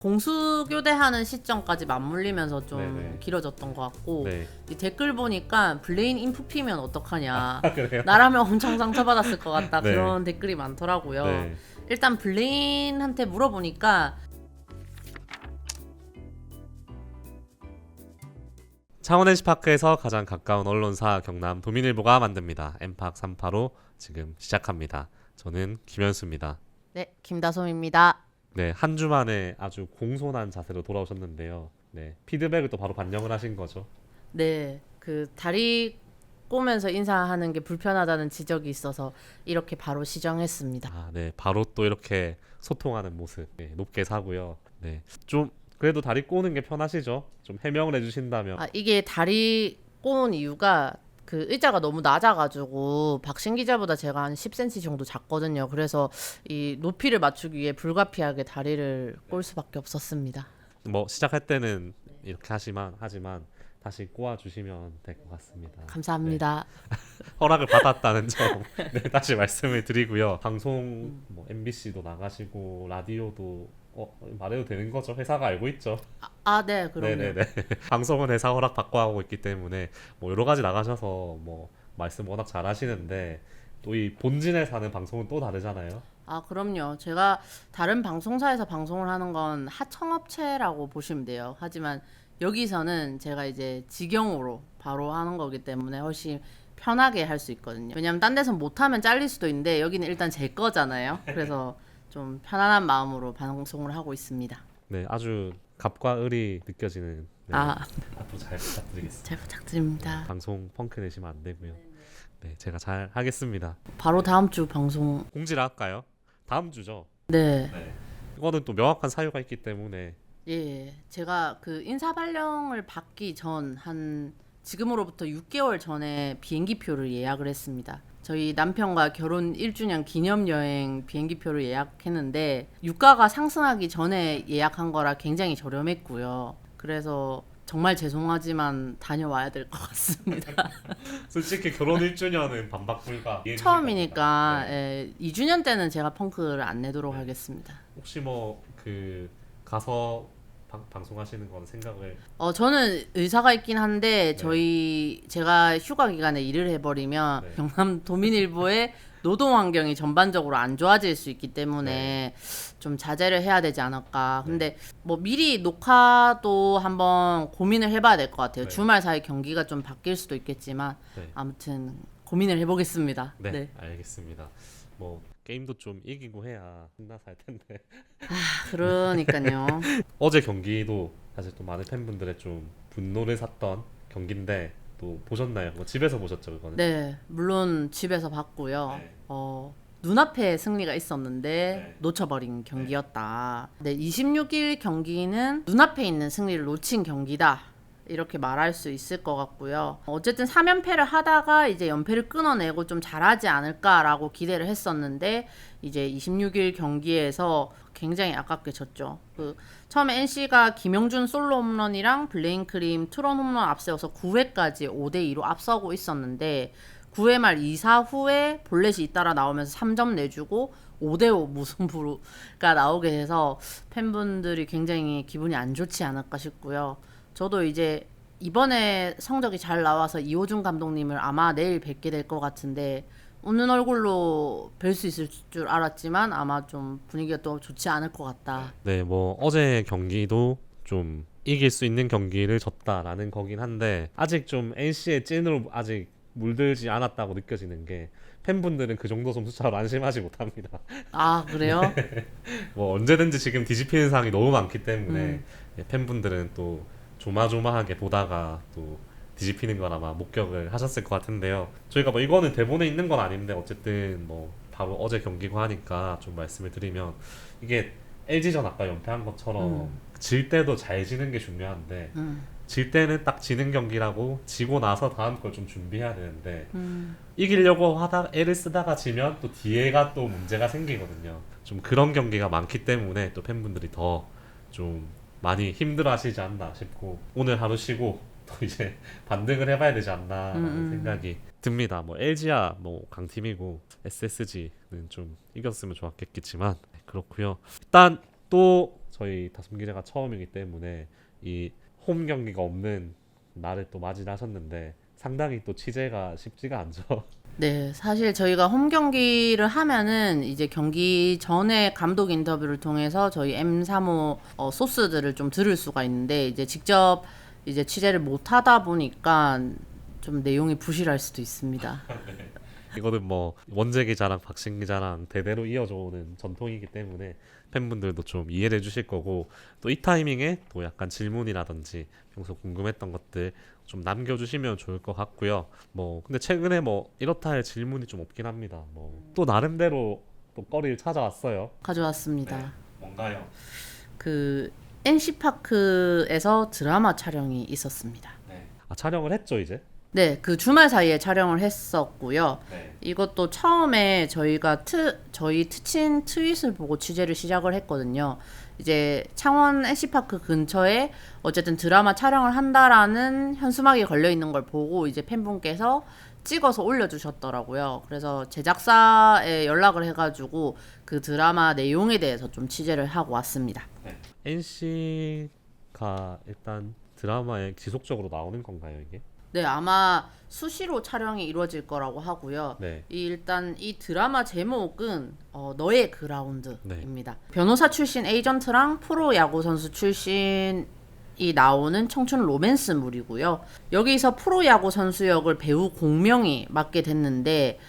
공수교대하는 시점까지 맞물리면서 좀 네네. 길어졌던 것 같고 네. 이 댓글 보니까 블레인 인프피면 어떡하냐 그래요? 나라면 엄청 상처받았을 것 같다 네. 그런 댓글이 많더라고요. 네. 일단 블레인한테 물어보니까 창원 NC파크에서 가장 가까운 언론사 경남 도민일보가 만듭니다. 엠팍 385 지금 시작합니다. 저는 김현수입니다. 네, 김다솜입니다. 네, 한 주 만에 아주 공손한 자세로 돌아오셨는데요. 네, 피드백을 또 바로 반영을 하신 거죠. 네, 그 다리 꼬면서 인사하는 게 불편하다는 지적이 있어서 이렇게 바로 시정했습니다. 아, 네, 바로 또 이렇게 소통하는 모습 네, 높게 사고요. 네, 좀 그래도 다리 꼬는 게 편하시죠? 좀 해명을 해주신다면. 이게 다리 꼬은 이유가 그 의자가 너무 낮아가지고 박신 기자보다 제가 한 10cm 정도 작거든요. 그래서 이 높이를 맞추기 위해 불가피하게 다리를 꼴 수밖에 없었습니다. 뭐 시작할 때는 이렇게 하지만 다시 꼬아 주시면 될 것 같습니다. 감사합니다. 허락을 받았다는 점 네, 다시 말씀을 드리고요. 방송 뭐 MBC도 나가시고 라디오도 말해도 되는 거죠? 회사가 알고 있죠. 네, 그럼요. 네네네. 방송은 회사 허락 받고 하고 있기 때문에 뭐 여러 가지 나가셔서 뭐 말씀 워낙 잘하시는데 또 이 본진에 사는 방송은 또 다르잖아요. 그럼요. 제가 다른 방송사에서 방송을 하는 건 하청업체라고 보시면 돼요. 하지만 여기서는 제가 이제 직영으로 바로 하는 거기 때문에 훨씬 편하게 할 수 있거든요. 왜냐면 딴 데서 못하면 잘릴 수도 있는데 여기는 일단 제 거잖아요. 그래서 좀 편안한 마음으로 방송을 하고 있습니다. 네, 아주 갑과 을이 느껴지는 네, 앞으로 잘 부탁드리겠습니다. 잘 부탁드립니다. 방송 펑크 내시면 안 되고요. 네, 제가 잘 하겠습니다. 바로 다음 주 방송. 공지를 할까요? 다음 주죠. 네. 네. 이거는 또 명확한 사유가 있기 때문에 예. 제가 그 인사 발령을 받기 전 지금으로부터 6개월 전에 비행기표를 예약을 했습니다. 저희 남편과 결혼 1주년 기념 여행 비행기표를 예약했는데 유가가 상승하기 전에 예약한 거라 굉장히 저렴했고요. 그래서 정말 죄송하지만 다녀와야 될 것 같습니다. 솔직히 결혼 1주년은 반박 불가. 처음이니까 네. 2주년 때는 제가 펑크를 안 내도록 하겠습니다. 혹시 뭐 그 가서 방송하시는 건 생각을 저는 의사가 있긴 한데 네. 제가 휴가 기간에 일을 해버리면 네. 경남 도민일보의 노동 환경이 전반적으로 안 좋아질 수 있기 때문에 좀 자제를 해야 되지 않을까. 근데 뭐 미리 녹화도 한번 고민을 해봐야 될 것 같아요. 네. 주말 사이 경기가 좀 바뀔 수도 있겠지만 네. 아무튼 고민을 해보겠습니다. 네, 알겠습니다. 뭐 게임도 좀 이기고 해야 신나서 할 텐데. 그러니까요. 어제 경기도 사실 또 많은 팬분들의 좀 분노를 샀던 경기인데 또 보셨나요? 뭐 집에서 보셨죠, 그거는? 네, 물론 집에서 봤고요. 네. 눈앞에 승리가 있었는데 네. 놓쳐버린 경기였다. 네, 26일 경기는 눈앞에 있는 승리를 놓친 경기다. 이렇게 말할 수 있을 것 같고요. 어쨌든 3연패를 하다가 이제 연패를 끊어내고 좀 잘하지 않을까라고 기대를 했었는데 이제 26일 경기에서 굉장히 아깝게 졌죠. 처음에 NC가 김영준 솔로 홈런이랑 블레인 크림 투런 홈런 앞세워서 9회까지 5대2로 앞서고 있었는데 9회 말 2사 후에 볼넷이 잇따라 나오면서 3점 내주고 5대5 무승부가 나오게 돼서 팬분들이 굉장히 기분이 안 좋지 않을까 싶고요. 저도 이제 이번에 성적이 잘 나와서 이호준 감독님을 아마 내일 뵙게 될 것 같은데 웃는 얼굴로 뵐 수 있을 줄 알았지만 아마 좀 분위기가 또 좋지 않을 것 같다. 네, 뭐 어제 경기도 좀 이길 수 있는 경기를 졌다라는 거긴 한데 아직 좀 NC의 찐으로 아직 물들지 않았다고 느껴지는 게 팬분들은 그 정도 점수차로 안심하지 못합니다. 그래요? 뭐 언제든지 지금 뒤집히는 상황이 너무 많기 때문에 팬분들은 또 조마조마하게 보다가 또 뒤집히는 건 아마 목격을 하셨을 것 같은데요. 저희가 뭐 이거는 대본에 있는 건 아닌데 어쨌든 뭐 바로 어제 경기고 하니까 좀 말씀을 드리면 이게 LG전 아까 연패한 것처럼 질 때도 잘 지는 게 중요한데 질 때는 딱 지는 경기라고 지고 나서 다음 걸 좀 준비해야 되는데 이기려고 하다 애를 쓰다가 지면 또 뒤에가 또 문제가 생기거든요. 좀 그런 경기가 많기 때문에 또 팬분들이 더 좀 많이 힘들어하시지 않나 싶고 오늘 하루 쉬고 또 이제 반등을 해봐야 되지 않나라는 생각이 듭니다. 뭐 LG야 뭐 강팀이고 SSG는 좀 이겼으면 좋았겠지만 그렇고요. 일단 또 저희 다솜 기자가 처음이기 때문에 이 홈 경기가 없는 날을 또 맞이를 하셨는데 상당히 또 취재가 쉽지가 않죠. 네, 사실 저희가 홈 경기를 하면은 이제 경기 전에 감독 인터뷰를 통해서 저희 M35 소스들을 좀 들을 수가 있는데 이제 직접 이제 취재를 못 하다 보니까 좀 내용이 부실할 수도 있습니다. 이거는 뭐 원재 기자랑 박신 기자랑 대대로 이어져 오는 전통이기 때문에 팬분들도 좀 이해를 해주실 거고 또 이 타이밍에 또 약간 질문이라든지 평소 궁금했던 것들 좀 남겨주시면 좋을 것 같고요. 뭐 근데 최근에 뭐 이렇다 할 질문이 좀 없긴 합니다. 뭐 또 나름대로 또 거리를 찾아왔어요. 가져왔습니다. 네. 뭔가요? 그 NC파크에서 드라마 촬영이 있었습니다. 네. 아 촬영을 했죠 이제? 네, 그 주말 사이에 촬영을 했었고요. 네. 이것도 처음에 저희가 저희 트친 트윗을 보고 취재를 시작을 했거든요. 이제 창원 NC파크 근처에 어쨌든 드라마 촬영을 한다라는 현수막이 걸려 있는 걸 보고 이제 팬분께서 찍어서 올려주셨더라고요. 그래서 제작사에 연락을 해가지고 그 드라마 내용에 대해서 좀 취재를 하고 왔습니다. 네. NC가 일단 드라마에 지속적으로 나오는 건가요 이게? 네, 아마 수시로 촬영이 이루어질 거라고 하고요. 네. 일단 이 드라마 제목은 너의 그라운드입니다. 네. 변호사 출신 에이전트랑 프로 야구 선수 출신이 나오는 청춘 로맨스물이고요. 여기서 프로 야구 선수 역을 배우 공명이 맡게 됐는데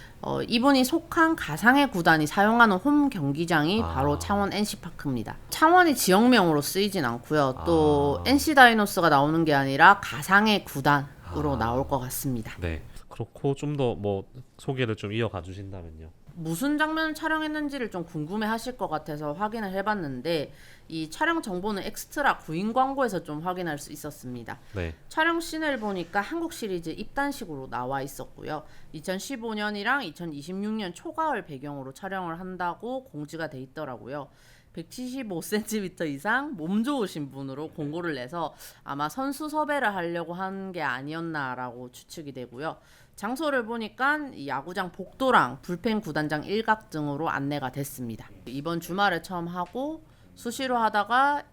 이분이 속한 가상의 구단이 사용하는 홈 경기장이 바로 창원 NC파크입니다. 창원이 지역명으로 쓰이진 않고요. 또 NC 다이노스가 나오는 게 아니라 가상의 구단으로 나올 것 같습니다. 네. 그렇고 좀 더 뭐 소개를 좀 이어가 주신다면요. 무슨 장면을 촬영했는지를 좀 궁금해 하실 것 같아서 확인을 해봤는데 이 촬영 정보는 엑스트라 구인 광고에서 좀 확인할 수 있었습니다. 네. 촬영 씬을 보니까 한국 시리즈 입단식으로 나와 있었고요. 2015년이랑 2026년 초가을 배경으로 촬영을 한다고 공지가 돼 있더라고요. 175cm 이상 몸 좋으신 분으로 공고를 내서 아마 선수 섭외를 하려고 한 게 아니었나라고 추측이 되고요. 장소를 보니까 이 야구장 복도랑 불펜 구단장 일각 등으로 안내가 됐습니다. 이번 주말에 처음 하고 수시로 하다가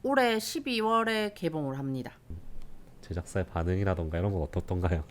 올해 12월에 개봉을 합니다. 제작사의 반응이라던가 이런 건 어떻던가요?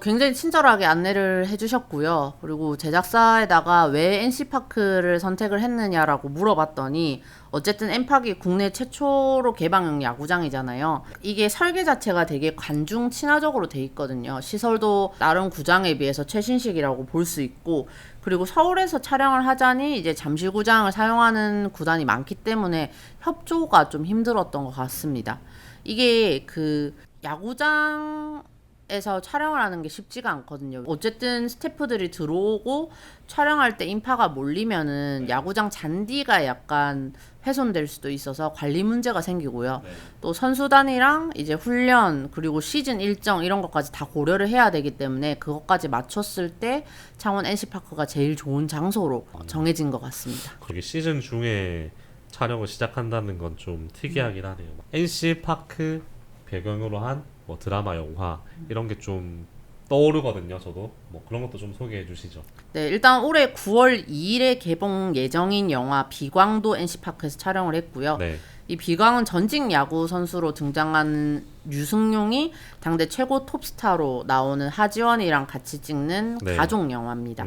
굉장히 친절하게 안내를 해주셨고요. 그리고 제작사에다가 왜 NC파크를 선택을 했느냐라고 물어봤더니 어쨌든 N파크이 국내 최초로 개방형 야구장이잖아요. 이게 설계 자체가 되게 관중 친화적으로 돼 있거든요. 시설도 나름 구장에 비해서 최신식이라고 볼 수 있고 그리고 서울에서 촬영을 하자니 이제 잠실구장을 사용하는 구단이 많기 때문에 협조가 좀 힘들었던 것 같습니다. 이게 그 야구장에서 촬영을 하는 게 쉽지가 않거든요. 어쨌든 스태프들이 들어오고 촬영할 때 인파가 몰리면은 야구장 잔디가 약간 훼손될 수도 있어서 관리 문제가 생기고요. 또 선수단이랑 이제 훈련 그리고 시즌 일정 이런 것까지 다 고려를 해야 되기 때문에 그것까지 맞췄을 때 창원 NC파크가 제일 좋은 장소로 정해진 것 같습니다. 거기 시즌 중에 촬영을 시작한다는 건 좀 특이하긴 하네요. NC파크 배경으로 한 뭐 드라마, 영화 이런 게 좀 떠오르거든요. 저도 뭐 그런 것도 좀 소개해 주시죠. 네, 일단 올해 9월 2일에 개봉 예정인 영화 비광도 NC파크에서 촬영을 했고요. 네. 이 비광은 전직 야구 선수로 등장하는 유승용이 당대 최고 톱스타로 나오는 하지원이랑 같이 찍는 네. 가족 영화입니다.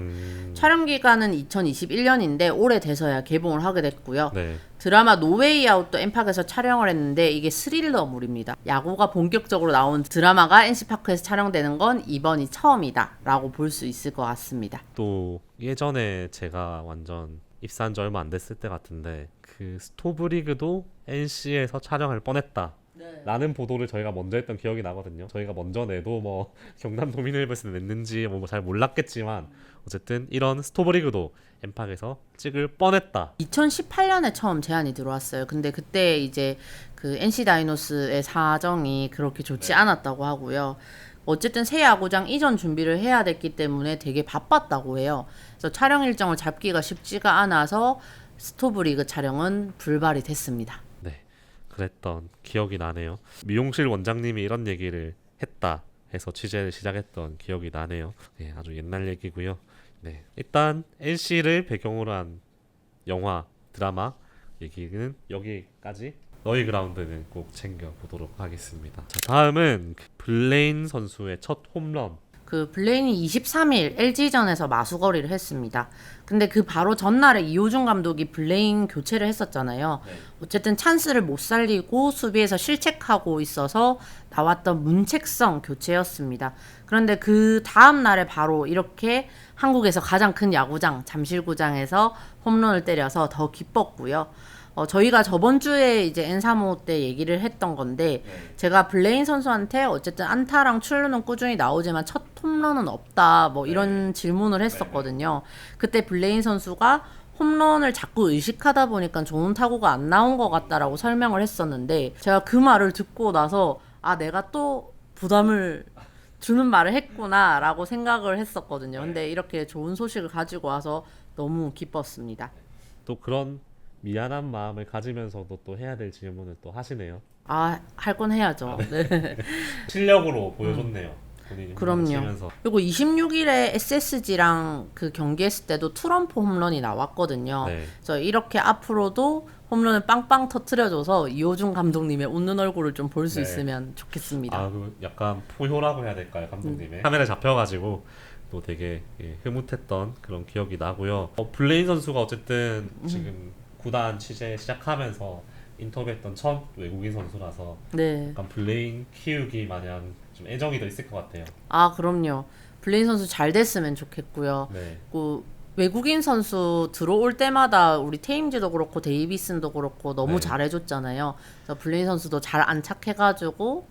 촬영 기간은 2021년인데 올해 돼서야 개봉을 하게 됐고요. 네. 드라마 노웨이 아웃도 N파크에서 촬영을 했는데 이게 스릴러물입니다. 야구가 본격적으로 나온 드라마가 NC파크에서 촬영되는 건 이번이 처음이다 라고 볼 수 있을 것 같습니다. 또 예전에 제가 완전 입사한 지 얼마 안 됐을 때 같은데 그 스토브리그도 NC에서 촬영할 뻔했다 라는 보도를 저희가 먼저 했던 기억이 나거든요. 저희가 먼저 내도 뭐 경남 도민일보에서 냈는지 뭐 잘 몰랐겠지만 어쨌든 이런 스토브리그도 N팍에서 찍을 뻔했다. 2018년에 처음 제안이 들어왔어요. 근데 그때 이제 그 NC 다이노스의 사정이 그렇게 좋지 않았다고 하고요. 어쨌든 새 야구장 이전 준비를 해야 됐기 때문에 되게 바빴다고 해요. 그래서 촬영 일정을 잡기가 쉽지가 않아서 스토브리그 촬영은 불발이 됐습니다. 네, 그랬던 기억이 나네요. 미용실 원장님이 이런 얘기를 했다 해서 취재를 시작했던 기억이 나네요. 네, 아주 옛날 얘기고요. 네, 일단 NC를 배경으로 한 영화, 드라마 얘기는 여기까지. 너희 그라운드는 꼭 챙겨보도록 하겠습니다. 자, 다음은 블레인 선수의 첫 홈런. 그 블레인이 23일 LG전에서 마수거리를 했습니다. 근데 그 바로 전날에 이호준 감독이 블레인 교체를 했었잖아요. 어쨌든 찬스를 못 살리고 수비에서 실책하고 있어서 나왔던 문책성 교체였습니다. 그런데 그 다음 날에 바로 이렇게 한국에서 가장 큰 야구장 잠실구장에서 홈런을 때려서 더 기뻤고요. 저희가 저번 주에 이제 N35 때 얘기를 했던 건데, 제가 블레인 선수한테 어쨌든 안타랑 출루는 꾸준히 나오지만 첫 홈런은 없다, 뭐 이런 질문을 했었거든요. 그때 블레인 선수가 홈런을 자꾸 의식하다 보니까 좋은 타구가 안 나온 것 같다라고 설명을 했었는데, 제가 그 말을 듣고 나서 아, 내가 또 부담을 주는 말을 했구나 라고 생각을 했었거든요. 근데 이렇게 좋은 소식을 가지고 와서 너무 기뻤습니다. 또 그런 미안한 마음을 가지면서도 또 해야 될 질문을 또 하시네요. 아, 할 건 해야죠. 네. 실력으로 보여줬네요. 본인이 그럼요. 치면서. 그리고 26일에 SSG랑 그 경기했을 때도 트럼프 홈런이 나왔거든요. 네. 그래서 이렇게 앞으로도 홈런을 빵빵 터트려줘서 이호준 감독님의 웃는 얼굴을 좀 볼 수 네. 있으면 좋겠습니다. 아, 그 약간 포효라고 해야 될까요, 감독님의? 카메라에 잡혀가지고 또 되게 흐뭇했던 그런 기억이 나고요. 블레인 선수가 어쨌든 지금 구단 취재 시작하면서 인터뷰했던 첫 외국인 선수라서 네. 약간 블레인 키우기 마냥 좀 애정이 더 있을 것 같아요. 아, 그럼요. 블레인 선수 잘 됐으면 좋겠고요. 네. 그 외국인 선수 들어올 때마다 우리 테임즈도 그렇고 데이비슨도 그렇고 너무 네. 잘해줬잖아요. 그래서 블레인 선수도 잘 안착해가지고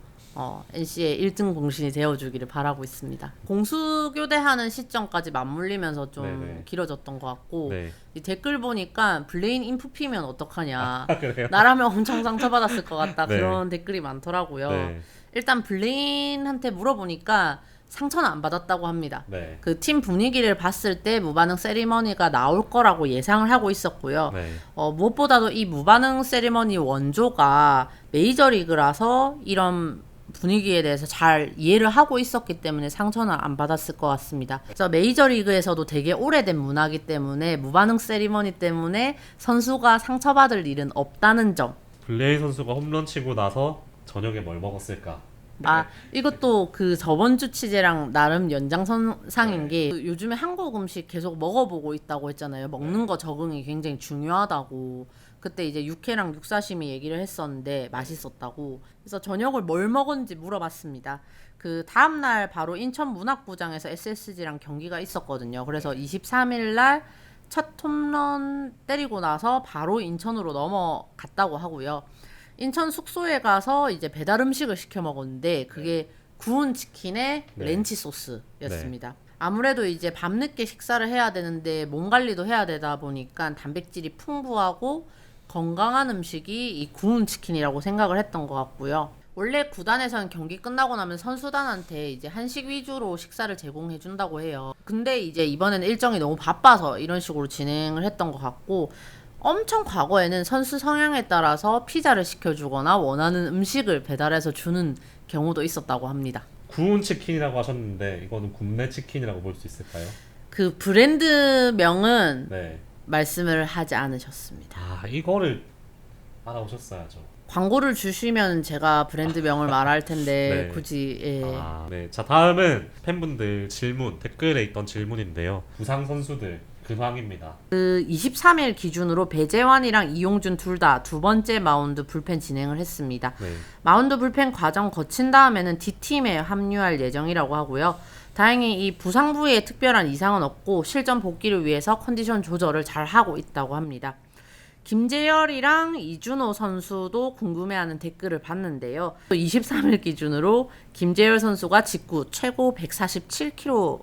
NC의 1등 공신이 되어주기를 바라고 있습니다. 공수교대하는 시점까지 맞물리면서 좀 네네. 길어졌던 것 같고, 네. 이 댓글 보니까 블레인 인프피면 어떡하냐, 그래요? 나라면 엄청 상처받았을 것 같다, 네. 그런 댓글이 많더라고요. 네. 일단 블레인한테 물어보니까 상처는 안 받았다고 합니다. 네. 그 팀 분위기를 봤을 때 무반응 세리머니가 나올 거라고 예상을 하고 있었고요. 네. 무엇보다도 이 무반응 세리머니 원조가 메이저리그라서 이런 분위기에 대해서 잘 이해를 하고 있었기 때문에 상처는 안 받았을 것 같습니다. 그래서 메이저리그에서도 되게 오래된 문화기 때문에 무반응 세리머니 때문에 선수가 상처받을 일은 없다는 점. 블레인 선수가 홈런 치고 나서 저녁에 뭘 먹었을까? 아, 이것도 그 저번 주 취재랑 나름 연장선상인 게, 요즘에 한국 음식 계속 먹어보고 있다고 했잖아요. 먹는 거 적응이 굉장히 중요하다고. 그때 이제 육회랑 육사시미 얘기를 했었는데 맛있었다고. 그래서 저녁을 뭘 먹었는지 물어봤습니다. 그 다음날 바로 인천 문학구장에서 SSG랑 경기가 있었거든요. 그래서 23일 날 첫 홈런 때리고 나서 바로 인천으로 넘어갔다고 하고요. 인천 숙소에 가서 이제 배달 음식을 시켜 먹었는데 그게 구운 치킨에 네. 렌치 소스였습니다. 아무래도 이제 밤늦게 식사를 해야 되는데 몸 관리도 해야 되다 보니까 단백질이 풍부하고 건강한 음식이 이 구운 치킨이라고 생각을 했던 것 같고요. 원래 구단에서는 경기 끝나고 나면 선수단한테 이제 한식 위주로 식사를 제공해 준다고 해요. 근데 이제 이번에는 일정이 너무 바빠서 이런 식으로 진행을 했던 것 같고, 엄청 과거에는 선수 성향에 따라서 피자를 시켜주거나 원하는 음식을 배달해서 주는 경우도 있었다고 합니다. 구운 치킨이라고 하셨는데 이거는 굽네 치킨이라고 볼 수 있을까요? 그 브랜드명은 네. 말씀을 하지 않으셨습니다. 아, 이거를 알아오셨어야죠. 광고를 주시면 제가 브랜드명을 말할 텐데 네. 굳이 아, 네. 자, 다음은 팬분들 질문, 댓글에 있던 질문인데요. 부상 선수들 근황입니다. 그 23일 기준으로 배재환이랑 이용준 둘 다 두 번째 마운드 불펜 진행을 했습니다. 네. 마운드 불펜 과정 거친 다음에는 D팀에 합류할 예정이라고 하고요. 다행히 이 부상 부위에 특별한 이상은 없고 실전 복귀를 위해서 컨디션 조절을 잘 하고 있다고 합니다. 김재열이랑 이준호 선수도 궁금해하는 댓글을 봤는데요. 23일 기준으로 김재열 선수가 직구 최고 147km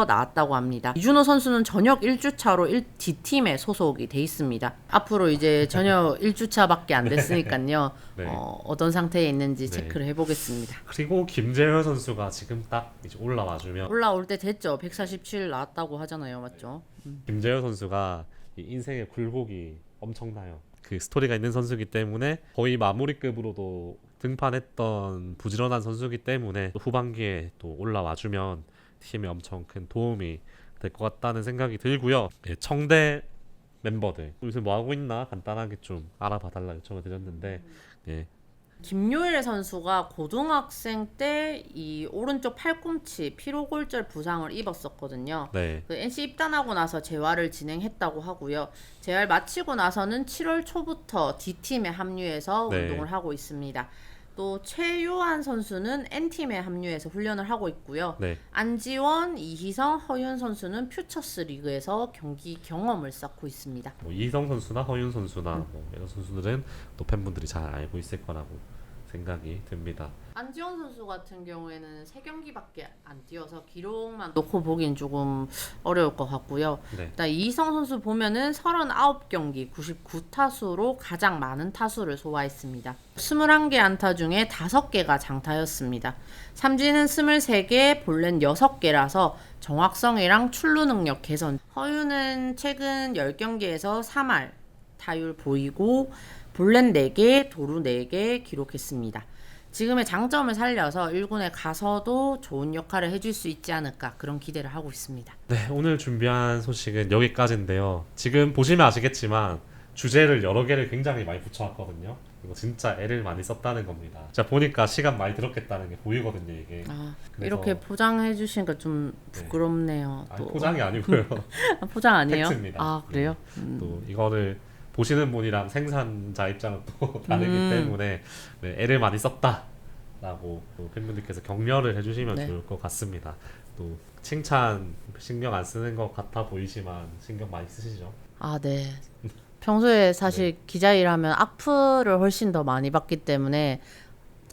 나왔다고 합니다. 이준호 선수는 저녁 1주차로 D팀에 소속이 돼 있습니다. 앞으로 이제 저녁 1주차밖에 안 됐으니까요. 네. 어떤 상태에 있는지 네. 체크를 해보겠습니다. 그리고 김재현 선수가 지금 딱 이제 올라와주면 올라올 때 됐죠. 147 나왔다고 하잖아요. 맞죠? 김재현 선수가 이 인생의 굴곡이 엄청나요. 그 스토리가 있는 선수이기 때문에 거의 마무리급으로도 등판했던 부지런한 선수이기 때문에 또 후반기에 또 올라와주면 팀에 엄청 큰 도움이 될 것 같다는 생각이 들고요. 네, 청대 멤버들 요새 뭐 하고 있나 간단하게 좀 알아봐 달라 요청을 드렸는데 예. 김요일 선수가 고등학생 때 이 오른쪽 팔꿈치 피로골절 부상을 입었었거든요. 네. 그 NC 입단하고 나서 재활을 진행했다고 하고요. 재활 마치고 나서는 7월 초부터 D팀에 합류해서 네. 운동을 하고 있습니다. 또 최요한 선수는 N팀에 합류해서 훈련을 하고 있고요. 네. 안지원, 이희성, 허윤 선수는 퓨처스 리그에서 경기 경험을 쌓고 있습니다. 뭐 이희성 선수나 허윤 선수나 뭐 이런 선수들은 또 팬분들이 잘 알고 있을 거라고 생각이 듭니다. 안지원 선수 같은 경우에는 3경기밖에 안 뛰어서 기록만 놓고 보기엔 조금 어려울 것 같고요. 네. 일단 이희성 선수 보면은 39경기 99타수로 가장 많은 타수를 소화했습니다. 21개 안타 중에 5개가 장타였습니다. 삼진은 23개, 볼넷 6개라서 정확성이랑 출루 능력 개선. 허유는 최근 10경기에서 3할 타율 보이고 볼넷 4개, 도루 4개 기록했습니다. 지금의 장점을 살려서 1군에 가서도 좋은 역할을 해줄 수 있지 않을까 그런 기대를 하고 있습니다. 네, 오늘 준비한 소식은 여기까지인데요. 지금 보시면 아시겠지만 주제를 여러 개를 굉장히 많이 붙여왔거든요. 이거 진짜 애를 많이 썼다는 겁니다. 자 보니까 시간 많이 들었겠다는 게 보이거든요 이게. 그래서 이렇게 포장해 주시니까 좀 부끄럽네요. 아니, 포장이 아니고요. 포장 아니에요? 팩트입니다. 그래요? 또 이거를 보시는 분이랑 생산자 입장은 또 다르기 때문에 네, 애를 많이 썼다라고 또 팬분들께서 격려를 해주시면 네. 좋을 것 같습니다. 또 칭찬 신경 안 쓰는 것 같아 보이지만 신경 많이 쓰시죠? 네. 평소에 사실 기자 일하면 악플을 훨씬 더 많이 받기 때문에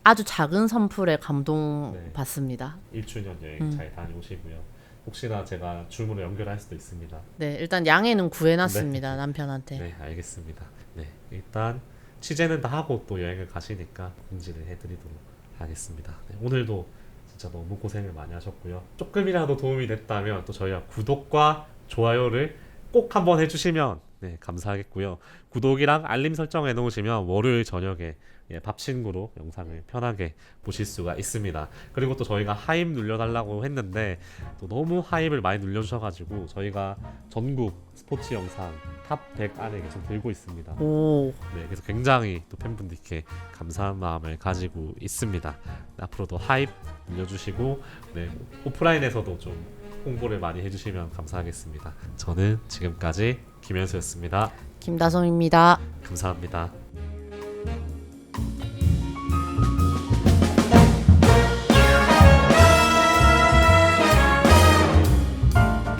아주 작은 선풀에 감동 네. 받습니다. 1주년 여행 잘 다녀오시고요. 혹시나 제가 주문을 연결할 수도 있습니다. 네, 일단 양해는 구해놨습니다. 남편한테. 네, 알겠습니다. 네, 일단 취재는 다 하고 또 여행을 가시니까 공지를 해드리도록 하겠습니다. 네, 오늘도 진짜 너무 고생을 많이 하셨고요. 조금이라도 도움이 됐다면 또 저희가 구독과 좋아요를 꼭 한번 해주시면 네, 감사하겠고요. 구독이랑 알림 설정 해놓으시면 월요일 저녁에 밥친구로 영상을 편하게 보실 수가 있습니다. 그리고 또 저희가 하입 눌러달라고 했는데 또 너무 하입을 많이 눌러주셔가지고 저희가 전국 스포츠 영상 탑 100 안에 계속 들고 있습니다. 오, 네, 그래서 굉장히 또 팬분들께 감사한 마음을 가지고 있습니다. 앞으로도 하입 눌러주시고 네, 오프라인에서도 좀 홍보를 많이 해주시면 감사하겠습니다. 저는 지금까지 김현수였습니다. 김다솜입니다. 감사합니다.